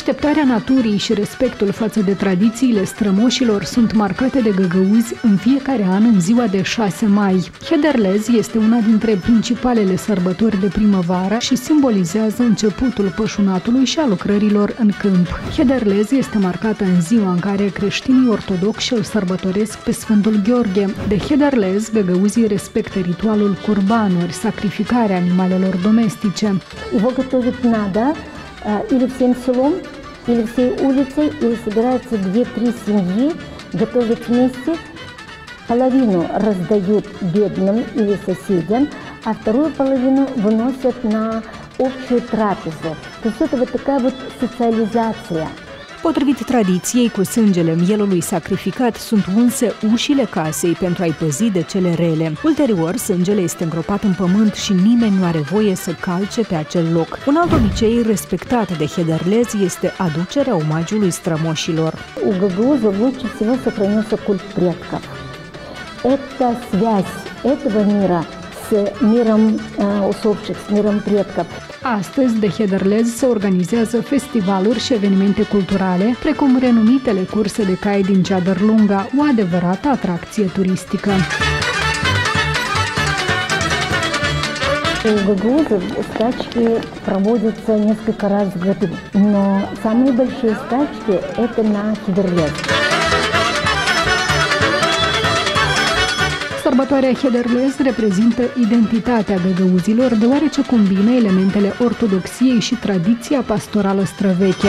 Deșteptarea naturii și respectul față de tradițiile strămoșilor sunt marcate de găgăuzi în fiecare an în ziua de 6 mai. Hederlez este una dintre principalele sărbători de primăvară și simbolizează începutul pășunatului și a lucrărilor în câmp. Hederlez este marcată în ziua în care creștinii ortodoxi îl sărbătoresc pe Sfântul Gheorghe. De Hederlez, găgăuzii respectă ritualul curbanuri, sacrificarea animalelor domestice. Его готовить надо или всем селом, или всей улицей, или собираются 2-3 семьи, готовят вместе. Половину раздают бедным или соседям, а вторую половину выносят на общую трапезу. То есть это вот такая вот социализация. Potrivit tradiției, cu sângele mielului sacrificat sunt unse ușile casei pentru a-i păzi de cele rele. Ulterior, sângele este îngropat în pământ și nimeni nu are voie să calce pe acel loc. Un alt obicei respectat de hederlez este aducerea omagiului strămoșilor. У гагаузов лучше всего сохранился культ предков. Это связь этого мира с миром усопших, с миром предков. Astăzi, de Hederlez se organizează festivaluri și evenimente culturale, precum renumitele curse de cai din Ceadărlunga, o adevărată atracție turistică. У гагаузов скачки проводятся несколько раз в году, но самые большие скачки – это на Хедерлез. Sărbătoarea Hederlez reprezintă identitatea găgăuzilor, deoarece combină elementele ortodoxiei și tradiția pastorală străveche.